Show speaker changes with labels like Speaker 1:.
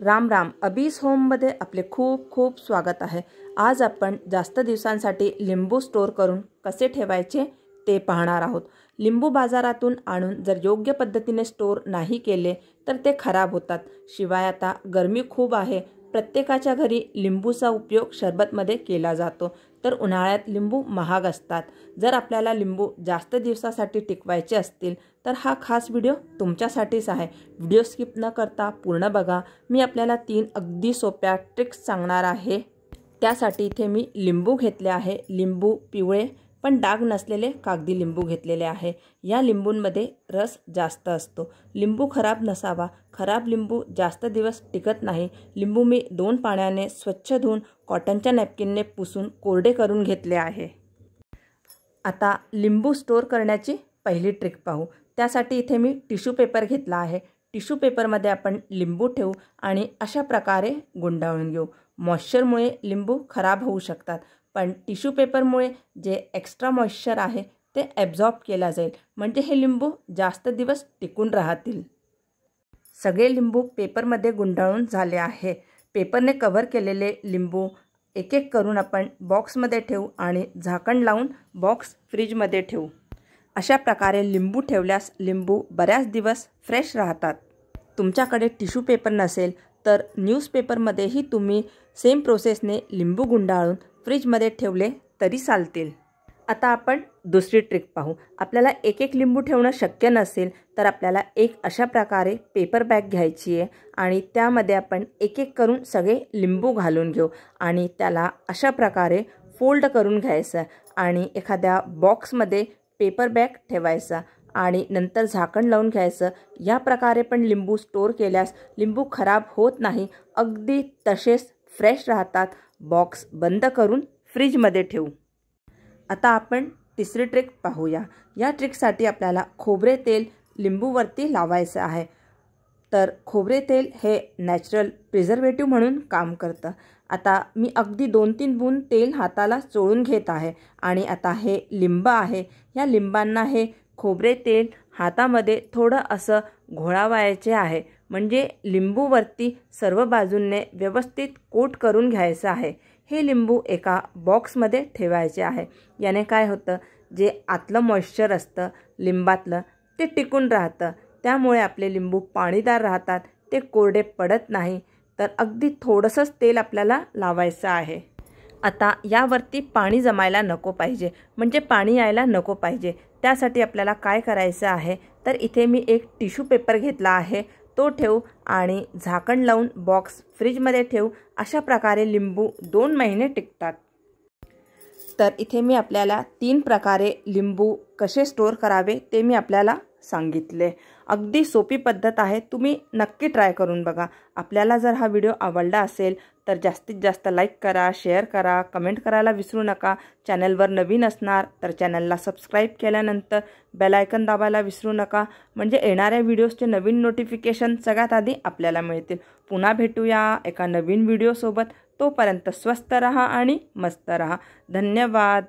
Speaker 1: राम राम. अबीस होममध्ये आपले खूप खूप स्वागत आहे. आज आपण जास्त दिवसांसाठी लिंबू स्टोर करून कसे ठेवायचे ते पाहणार आहोत. लिंबू बाजारातून आणून जर योग्य पद्धतीने स्टोर नाही केले तर ते खराब होतात. शिवाय आता गरमी खूप आहे. प्रत्येकाच्या घरी लिंबूचा उपयोग सरबतमध्ये केला जातो, तर उन्हाळ्यात लिंबू महाग असतात. जर आपल्याला लिंबू जास्त दिवसासाठी टिकवायचे असतील तर हा खास व्हिडिओ तुमच्यासाठीच आहे. व्हिडिओ स्किप न करता पूर्ण बघा. मी आपल्याला 3 अगदी सोप्या ट्रिक्स सांगणार आहे. त्यासाठी इथे मी लिंबू घेतले आहे. लिंबू पिवळे पण डाग नसलेले कागदी लिंबू घेतलेले आहे. या लिंबूंमध्ये रस जास्त असतो. लिंबू खराब नसावा. खराब लिंबू जास्त दिवस टिकत नाही. लिंबू मी 2 पाण्याने स्वच्छ धुवून कॉटनच्या नॅपकिनने पुसून कोरडे करून घेतले आहे. आता लिंबू स्टोर करण्याची पहिली ट्रिक पाहू. त्यासाठी इथे मी टिश्यू पेपर घेतला आहे. टिश्यू पेपरमध्ये आपण लिंबू ठेवू आणि अशा प्रकारे गुंडाळून घेऊ. मॉइश्चरमुळे लिंबू खराब होऊ शकतात, पण टिश्यू पेपरमुळे जे एक्स्ट्रा मॉइश्चर आहे ते ॲब्झॉर्ब केला जाईल, म्हणजे हे लिंबू जास्त दिवस टिकून राहतील. सगळे लिंबू पेपरमध्ये गुंडाळून झाले आहे. पेपरने कव्हर केलेले लिंबू एक एक करून आपण बॉक्समध्ये ठेवू आणि झाकण लावून बॉक्स फ्रीजमध्ये ठेवू. अशा प्रकारे लिंबू ठेवल्यास लिंबू बऱ्याच दिवस फ्रेश राहतात. तुमच्याकडे टिश्यू पेपर नसेल तर न्यूजपेपरमध्येही तुम्ही सेम प्रोसेसने लिंबू गुंडाळून फ्रीजमध्ये ठेवले तरी चालतील. आता आपण दुसरी ट्रिक पाहू. आपल्याला एक एक लिंबू ठेवणं शक्य नसेल तर आपल्याला एक अशा प्रकारे पेपर बॅग घ्यायची आहे आणि त्यामध्ये आपण एक एक करून सगळे लिंबू घालून घेऊ आणि त्याला अशा प्रकारे फोल्ड करून घ्यायचं आणि एखाद्या बॉक्समध्ये पेपर बॅग ठेवायचा आणि नंतर झाकण लावून घ्यायचं. या प्रकारे पण लिंबू स्टोर केल्यास लिंबू खराब होत नाही, अगदी तसेच फ्रेश राहतात. बॉक्स बंद करून फ्रीजमध्ये ठेवू. आता आपण तिसरी ट्रिक पाहूया. या ट्रिकसाठी आपल्याला खोबरे तेल लिंबूवरती लावायचं आहे. तर खोबरे तेल हे नॅचरल प्रिझर्वेटिव्ह म्हणून काम करतं. आता मी अगदी 2-3 बूंद तेल हाताला चोळून घेत आहे आणि आता हे लिंब आहे. या लिंबांना हे खोबरे तेल हातामध्ये थोडं असं घोळावायचे आहे, म्हणजे लिंबूवरती सर्व बाजूंनी व्यवस्थित कोट करून घ्यायचं आहे. हे लिंबू एका बॉक्समध्ये ठेवायचे आहे. याने काय होतं, जे आतलं मॉइश्चर असतं लिंबातलं ते टिकून राहतं. त्यामुळे आपले लिंबू पाणीदार राहतात, ते कोरडे पडत नाही. तर अगदी थोडंसंच तेल आपल्याला लावायचं आहे. आता यावरती पाणी जमायला नको पाहिजे, म्हणजे पाणी यायला नको पाहिजे. त्यासाठी आपल्याला काय करायचं आहे, तर इथे मी एक टिश्यू पेपर घेतला आहे, तो ठेवू आणि झाकण लावून बॉक्स फ्रीजमध्ये ठेवू. अशा प्रकारे लिंबू 2 महिने टिकतात. तर इथे मी आपल्याला 3 प्रकारे लिंबू कसे स्टोर करावे ते मी आपल्याला सांगितले. अगदी सोपी पद्धत आहे. तुम्ही नक्की ट्राय करून बघा. आपल्याला जर हा व्हिडिओ आवडला असेल तर जास्तीत जास्त लाईक करा, शेअर करा, कमेंट करायला विसरू नका. चॅनलवर नवीन असणार तर चॅनलला सबस्क्राईब केल्यानंतर बेल आयकन दाबायला विसरू नका, म्हणजे येणाऱ्या व्हिडिओजचे नवीन नोटिफिकेशन सगळ्यात आधी आपल्याला मिळतील. पुन्हा भेटूया एका नवीन व्हिडिओसोबत. तोपर्यंत स्वस्त रहा आणि मस्त रहा. धन्यवाद.